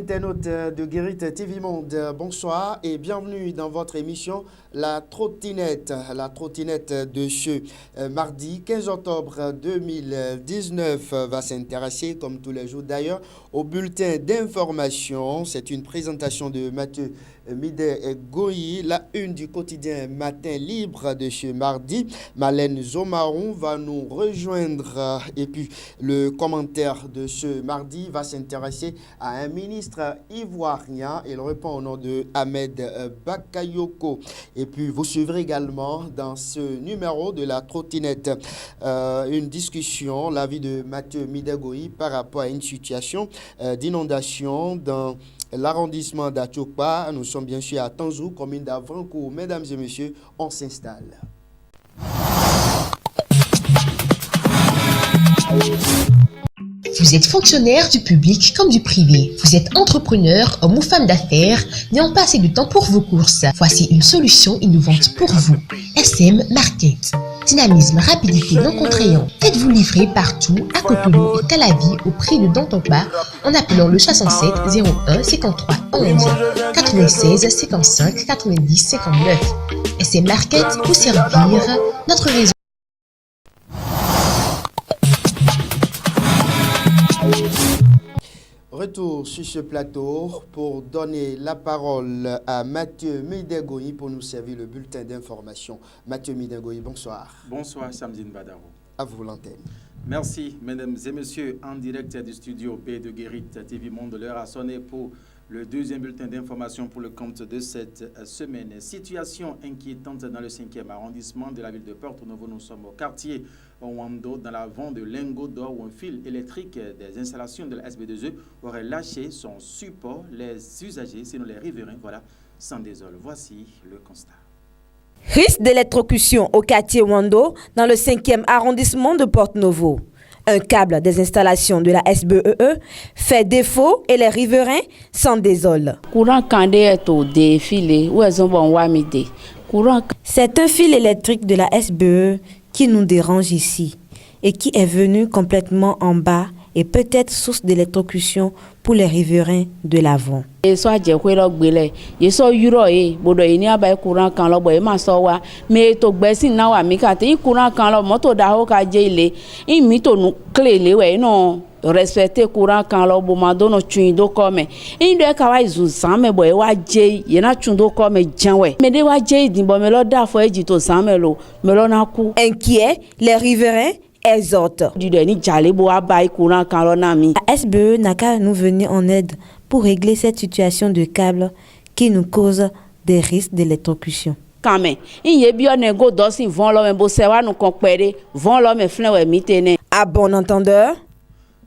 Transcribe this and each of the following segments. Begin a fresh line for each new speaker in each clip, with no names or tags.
internautes de Guérit TV Monde, bonsoir et bienvenue dans votre émission La Trottinette de ce mardi 15 octobre 2019 va s'intéresser, comme tous les jours d'ailleurs, au bulletin d'information. C'est une présentation de Mathieu Midé-Goyi, la une du quotidien Matin Libre de ce mardi. Malène Zomaron va nous rejoindre et puis le commentaire de ce mardi va s'intéresser à un ministre ivoirien. Il répond au nom de Ahmed Bakayoko. Et puis vous suivrez également dans ce numéro de la trottinette une discussion, l'avis de Mathieu Midé-Goyi par rapport à une situation d'inondation dans l'arrondissement d'Atchokpa. Nous sommes bien sûr à Tanzou, commune d'Avrancourt. Mesdames et messieurs, on s'installe.
Vous êtes fonctionnaire du public comme du privé. Vous êtes entrepreneur, homme ou femme d'affaires, n'ayant pas assez de temps pour vos courses. Voici une solution innovante pour vous. SM Market. Dynamisme, rapidité, non contraignant. Faites-vous livrer partout, à Cotonou et Calavi au prix de Dantomba en appelant le 67 01 53 11 96 55 90 59. SM Market vous servir notre réseau.
Retour sur ce plateau pour donner la parole à Mathieu Midé-Goyi pour nous servir le bulletin d'information. Mathieu Midé-Goyi, bonsoir.
Bonsoir Samdine Badaro.
À vous l'antenne.
Merci mesdames et messieurs, en direct du studio B de Guérit TV Monde, l'heure a sonné pour le deuxième bulletin d'information pour le compte de cette semaine. Situation inquiétante dans le 5e arrondissement de la ville de Porto Novo. Nous sommes au quartier Wando, dans la vente de lingots d'or où un fil électrique des installations de la SB2E aurait lâché son support. Les usagers, sinon les riverains, s'en désolent. Voici le constat.
Risque d'électrocution au quartier Wando, dans le 5e arrondissement de Porto Novo. Un câble des installations de la SBEE fait défaut et les riverains s'en désolent. C'est un fil électrique de la SBE qui nous dérange ici et qui est venu complètement en bas et peut-être source d'électrocution pour les riverains de l'avant.
Respecter courant quand lo bomado no chuindo comme inde ka wa izuzame boy wa je yena chundo comme janwe me de wa je dimbo me lo da fo ejito samelo me lo na ku.
Inquiets, les riverains exhortent.
Du deni jale bo abai courant quand lo na mi.
La SBE n'a qu'à nous venir en aide pour régler cette situation de câble qui nous cause des risques d'électrocution.
Quand même il y bio nego dosi vont lo me bo se wa nu konpere vont lo me flen we mitene.
À bon entendeur,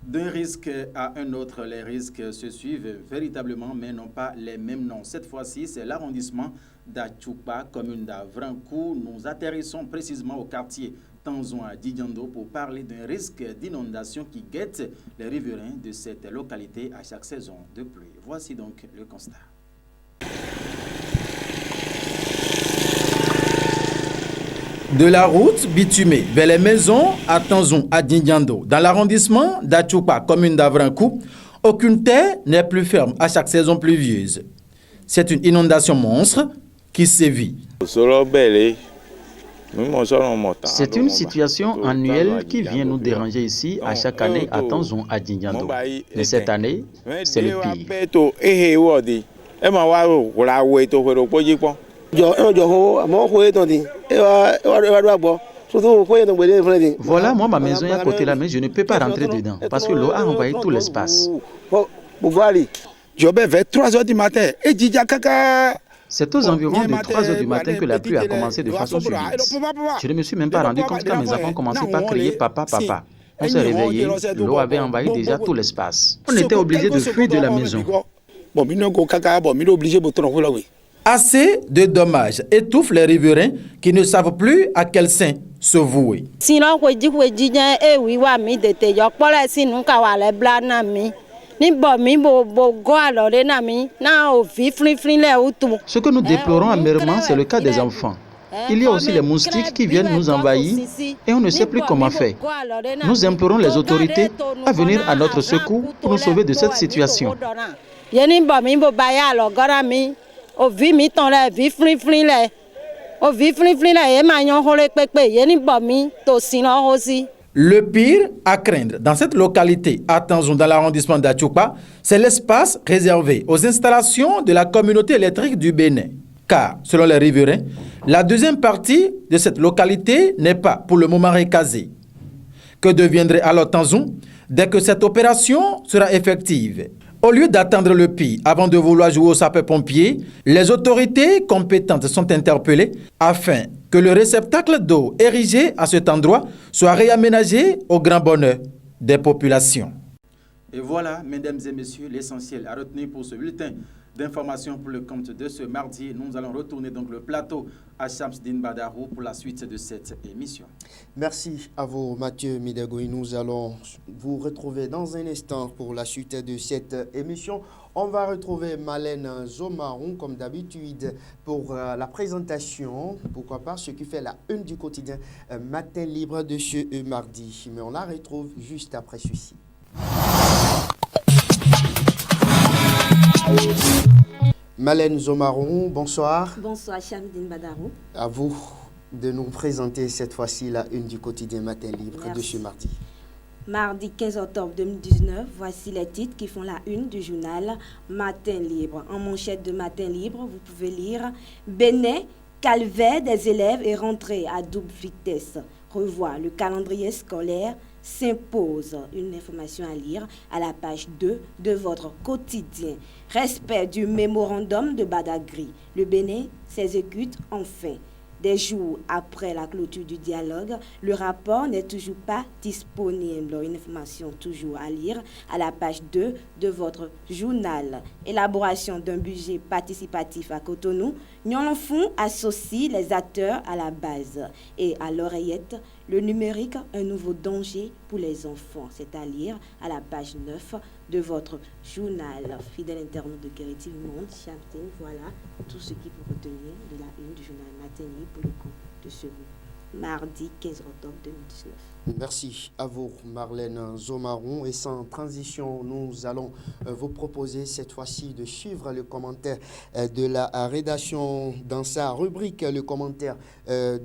d'un risque à un autre, les risques se suivent véritablement, mais non pas les mêmes noms. Cette fois-ci, c'est l'arrondissement d'Atchokpa, commune d'Avrancourt. Nous atterrissons précisément au quartier Tanzou à Djidjando pour parler d'un risque d'inondation qui guette les riverains de cette localité à chaque saison de pluie. Voici donc le constat. De la route bitumée vers les maisons à Tanzou à Djidjando, dans l'arrondissement d'Atchokpa, commune d'Avrancourt, aucune terre n'est plus ferme à chaque saison pluvieuse. C'est une inondation monstre qui sévit.
C'est une situation annuelle qui vient nous déranger ici à chaque année à Tanzou à Djidjando. Mais cette année, c'est le pire. Voilà, moi, ma maison est à côté là, mais je ne peux pas rentrer dedans parce que l'eau a envahi tout l'espace. C'est aux environs de 3 heures du matin que la pluie a commencé de façon subite. Je ne me suis même pas rendu compte quand mes enfants commençaient par crier « Papa, papa ». On s'est réveillé, l'eau avait envahi déjà tout l'espace. On était obligé de fuir de la maison.
Assez de dommages étouffent les riverains qui ne savent plus à quel saint se vouer.
Ce que nous déplorons amèrement, c'est le cas des enfants. Il y a aussi les moustiques qui viennent nous envahir et on ne sait plus comment faire. Nous implorons les autorités à venir à notre secours pour nous sauver de cette situation.
Yeni bo mi bo baya lo gara mi. O vi mi ton le vi flin le. O vi flin le e ma nyon hole pepe. Yeni bo mi to sin lo aussi.
Le pire à craindre dans cette localité, à Tanzon, dans l'arrondissement d'Atchoupa, c'est l'espace réservé aux installations de la communauté électrique du Bénin. Car, selon les riverains, la deuxième partie de cette localité n'est pas pour le moment recasée. Que deviendrait alors Tanzon dès que cette opération sera effective? Au lieu d'attendre le pire avant de vouloir jouer au sapeur-pompier, les autorités compétentes sont interpellées afin que le réceptacle d'eau érigé à cet endroit soit réaménagé au grand bonheur des populations. Et voilà, mesdames et messieurs, l'essentiel à retenir pour ce bulletin d'information pour le compte de ce mardi. Nous allons retourner donc le plateau à Shamsdine Badarou pour la suite de cette émission.
Merci à vous, Mathieu Midegoy. Nous allons vous retrouver dans un instant pour la suite de cette émission. On va retrouver Malène Zomaron, comme d'habitude, pour la présentation, pourquoi pas, ce qui fait la une du quotidien Matin Libre de ce mardi. Mais on la retrouve juste après ceci. Malène Zomaron, bonsoir.
Bonsoir, Shamsdine Badarou.
À vous de nous présenter cette fois-ci la une du quotidien Matin Libre. Merci. De ce mardi.
Mardi 15 octobre 2019, voici les titres qui font la une du journal Matin Libre. En manchette de Matin Libre, vous pouvez lire Bénin, calvaire des élèves et rentrée à double vitesse. Revoit le calendrier scolaire s'impose. Une information à lire à la page 2 de votre quotidien. Respect du mémorandum de Badagry. Le Bénin s'exécute enfin. Des jours après la clôture du dialogue, le rapport n'est toujours pas disponible. Une information toujours à lire à la page 2 de votre journal. Élaboration d'un budget participatif à Cotonou. Nyon Fond associe les acteurs à la base. Et à l'oreillette, le numérique, un nouveau danger pour les enfants. C'est à lire à la page 9 de votre journal. Fidèle internaute de Guérit TV Monde, Shamsdine, voilà tout ce qui peut retenir de la une du journal Matin Libre pour le compte de ce mardi 15 octobre 2019.
Merci à vous, Marlène Zomaron. Et sans transition, nous allons vous proposer cette fois-ci de suivre le commentaire de la rédaction dans sa rubrique, le commentaire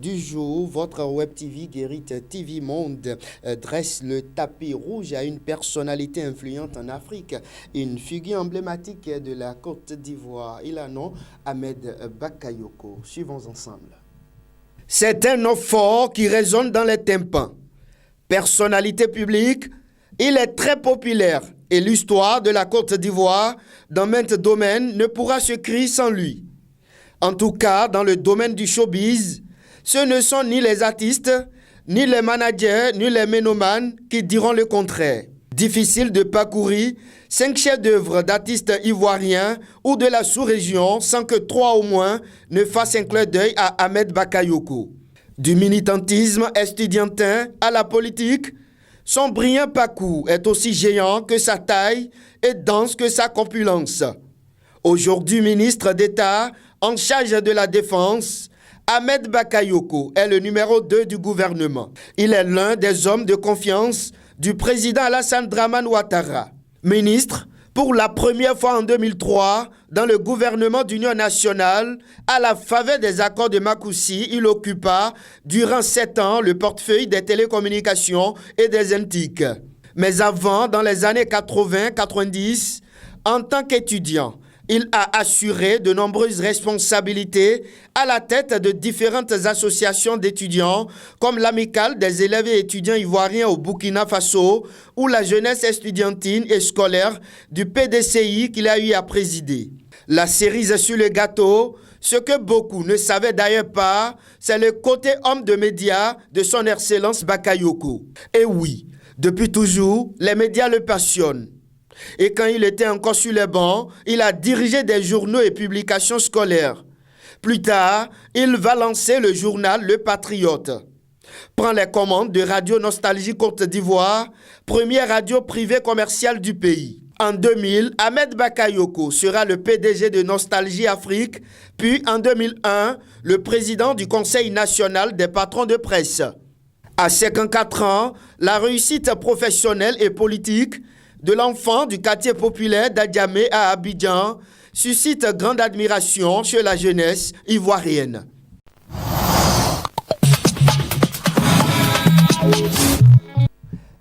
du jour. Votre Web TV, Guérit TV Monde, dresse le tapis rouge à une personnalité influente en Afrique, une figure emblématique de la Côte d'Ivoire. Il a nom Ahmed Bakayoko. Suivons ensemble. C'est un nom fort qui résonne dans les tympans. Personnalité publique, il est très populaire et l'histoire de la Côte d'Ivoire dans maintes domaines ne pourra se crier sans lui. En tout cas, dans le domaine du showbiz, ce ne sont ni les artistes, ni les managers, ni les ménomanes qui diront le contraire. Difficile de parcourir 5 chefs-d'œuvre d'artistes ivoiriens ou de la sous-région sans que 3 au moins ne fassent un clin d'œil à Ahmed Bakayoko. Du militantisme estudiantin à la politique, son brillant parcours est aussi géant que sa taille et dense que sa corpulence. Aujourd'hui ministre d'État en charge de la Défense, Ahmed Bakayoko est le numéro 2 du gouvernement. Il est l'un des hommes de confiance du président Alassane Dramane Ouattara. Ministre, pour la première fois en 2003, dans le gouvernement d'union nationale, à la faveur des accords de Makoussi, il occupa durant 7 ans le portefeuille des télécommunications et des NTIC. Mais avant, dans les années 80-90, en tant qu'étudiant, il a assuré de nombreuses responsabilités à la tête de différentes associations d'étudiants comme l'Amicale des élèves et étudiants ivoiriens au Burkina Faso ou la jeunesse estudiantine et scolaire du PDCI qu'il a eu à présider. La cerise sur le gâteau, ce que beaucoup ne savaient d'ailleurs pas, c'est le côté homme de médias de son Excellence Bakayoko. Et oui, depuis toujours, les médias le passionnent. Et quand il était encore sur les bancs, il a dirigé des journaux et publications scolaires. Plus tard, il va lancer le journal Le Patriote. Prend les commandes de Radio Nostalgie Côte d'Ivoire, première radio privée commerciale du pays. En 2000, Ahmed Bakayoko sera le PDG de Nostalgie Afrique, puis en 2001, le président du Conseil national des patrons de presse. À 54 ans, la réussite professionnelle et politique de l'enfant du quartier populaire d'Adjamé à Abidjan suscite grande admiration chez la jeunesse ivoirienne.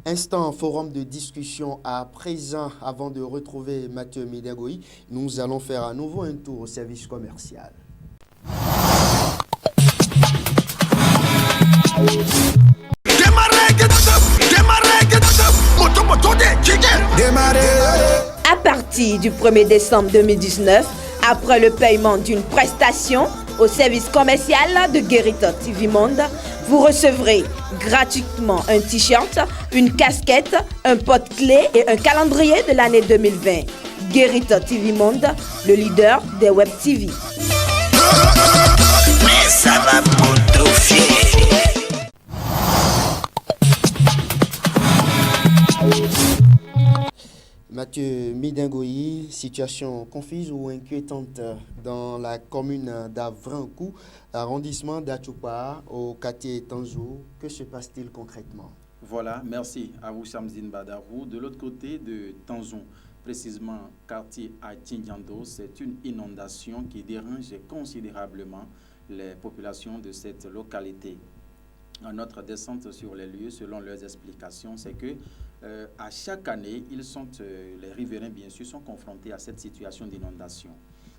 Instant forum de discussion à présent. Avant de retrouver Mathieu Midengoï, nous allons faire à nouveau un tour au service commercial.
À partir du 1er décembre 2019, après le paiement d'une prestation au service commercial de Guérita TV Monde, vous recevrez gratuitement un t-shirt, une casquette, un porte-clés et un calendrier de l'année 2020. Guérita TV Monde, le leader des web TV.
Mais ça va potofier.
Mathieu Midengoï, situation confuse ou inquiétante dans la commune d'Avrancou, arrondissement d'Achoupa, au quartier Tanzou. Que se passe-t-il concrètement?
Voilà, merci à vous, Chamzine Badarou. De l'autre côté de Tanzou, précisément quartier Atindiando, c'est une inondation qui dérange considérablement les populations de cette localité. À notre descente sur les lieux, selon leurs explications, c'est que à chaque année, les riverains, bien sûr, sont confrontés à cette situation d'inondation.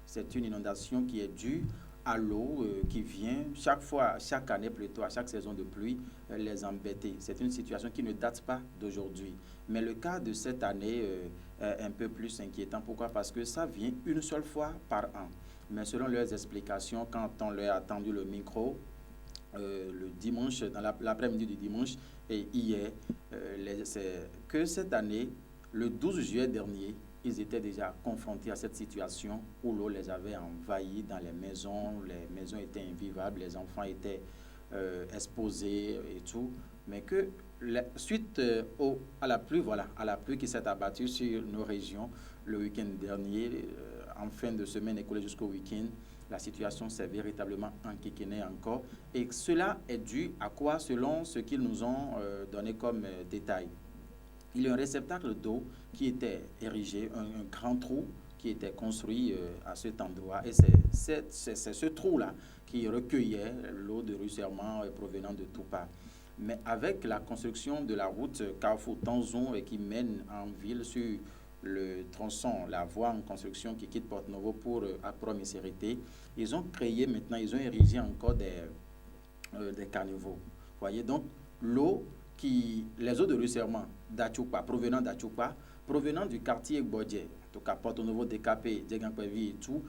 C'est une inondation qui est due à l'eau qui vient chaque année plutôt, à chaque saison de pluie, les embêter. C'est une situation qui ne date pas d'aujourd'hui. Mais le cas de cette année est un peu plus inquiétant. Pourquoi? Parce que ça vient une seule fois par an. Mais selon leurs explications, quand on leur a tendu le micro, le dimanche, dans l'après-midi du dimanche et hier, c'est que cette année, le 12 juillet dernier, ils étaient déjà confrontés à cette situation où l'eau les avait envahis dans les maisons étaient invivables, les enfants étaient exposés et tout, mais que suite à la pluie qui s'est abattue sur nos régions le week-end dernier, en fin de semaine écoulée jusqu'au week-end, la situation s'est véritablement enquiquinée encore. Et cela est dû à quoi? Selon ce qu'ils nous ont donné comme détail. Il y a un réceptacle d'eau qui était érigé, un grand trou qui était construit à cet endroit. Et c'est ce trou-là qui recueillait l'eau de ruissellement provenant de tout part. Mais avec la construction de la route Carrefour-Tanzon et qui mène en ville sur le tronçon, la voie en construction qui quitte Porte-Novo pour Accra-Missirité, ils ont érigé encore des caniveaux. Voyez, donc l'eau les eaux de ruissellement d'Achoupa, provenant du quartier Bodje, en tout cas Porte-Novo, Décapé, Djegankwevi et tout,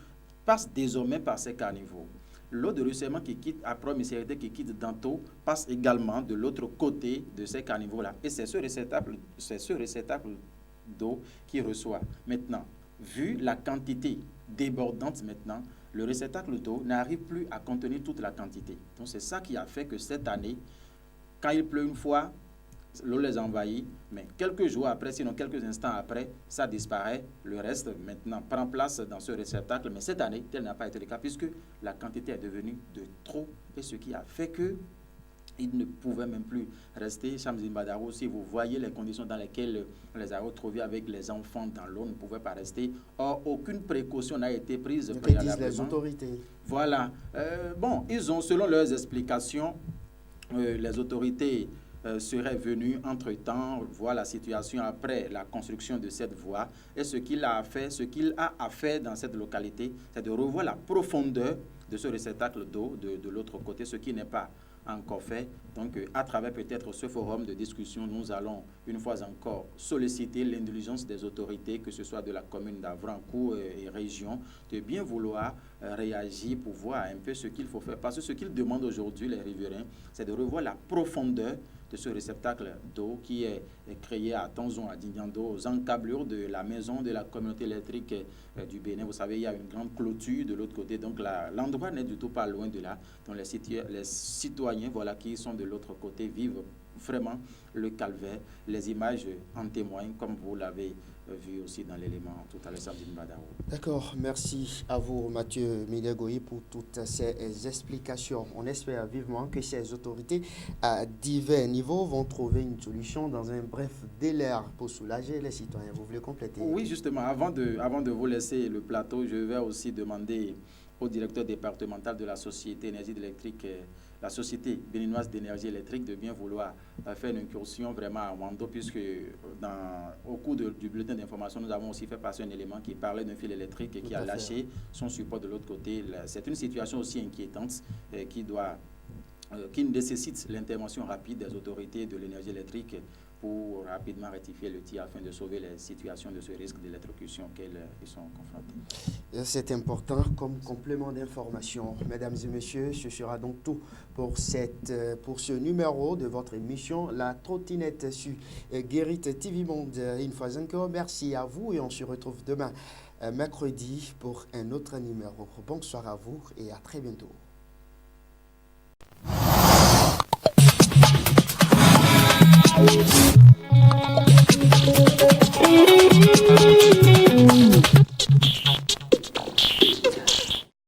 passe désormais par ces caniveaux. L'eau de ruissellement qui quitte Accra-Missirité, qui quitte Danto, passe également de l'autre côté de ces caniveaux-là. Et c'est ce réceptacle d'eau qui reçoit. Maintenant, vu la quantité débordante maintenant, le réceptacle d'eau n'arrive plus à contenir toute la quantité. Donc c'est ça qui a fait que cette année, quand il pleut une fois, l'eau les envahit, mais quelques jours après, sinon quelques instants après, ça disparaît. Le reste maintenant prend place dans ce réceptacle, mais cette année, tel n'a pas été le cas puisque la quantité est devenue de trop, et ce qui a fait que ils ne pouvaient même plus rester. Chamzine Badarou, si vous voyez les conditions dans lesquelles on les a retrouvés avec les enfants dans l'eau, ne pouvaient pas rester. Or, aucune précaution n'a été prise préalablement.
Que disent les autorités?
Voilà. Ils ont, selon leurs explications, les autorités seraient venues entre-temps voir la situation après la construction de cette voie. Et ce qu'il a à faire dans cette localité, c'est de revoir la profondeur de ce réceptacle d'eau de l'autre côté, ce qui n'est pas encore fait. Donc, à travers peut-être ce forum de discussion, nous allons une fois encore solliciter l'indulgence des autorités, que ce soit de la commune d'Avrancou et région, de bien vouloir réagir pour voir un peu ce qu'il faut faire. Parce que ce qu'ils demandent aujourd'hui, les riverains, c'est de revoir la profondeur de ce réceptacle d'eau qui est créé à Tanzon, à Dindiando, aux encablures de la maison de la communauté électrique du Bénin. Vous savez, il y a une grande clôture de l'autre côté, donc l'endroit n'est du tout pas loin de là. Donc les citoyens qui sont de l'autre côté vivent vraiment le calvaire. Les images en témoignent, comme vous l'avez vu aussi dans l'élément tout à l'heure, samedi Mbadao.
D'accord, merci à vous Mathieu Midegoyi pour toutes ces explications. On espère vivement que ces autorités à divers niveaux vont trouver une solution dans un bref délai pour soulager les citoyens. Vous voulez compléter?
Oui, justement, avant de vous laisser le plateau, je vais aussi demander au directeur départemental de la Société Énergie électrique, la Société béninoise d'énergie électrique, de bien vouloir faire une incursion vraiment à Wando, puisque au cours du bulletin d'information, nous avons aussi fait passer un élément qui parlait d'un fil électrique et qui a lâché son support de l'autre côté. C'est une situation aussi inquiétante qui nécessite l'intervention rapide des autorités de l'énergie électrique pour rapidement rectifier le tir afin de sauver les situations de ce risque d'électrocution auxquelles ils sont confrontés.
C'est important comme complément d'information. Mesdames et messieurs, ce sera donc tout pour ce numéro de votre émission La Trottinette sur Guérit TV Monde. Une fois encore, merci à vous et on se retrouve demain mercredi pour un autre numéro. Bonsoir à vous et à très bientôt.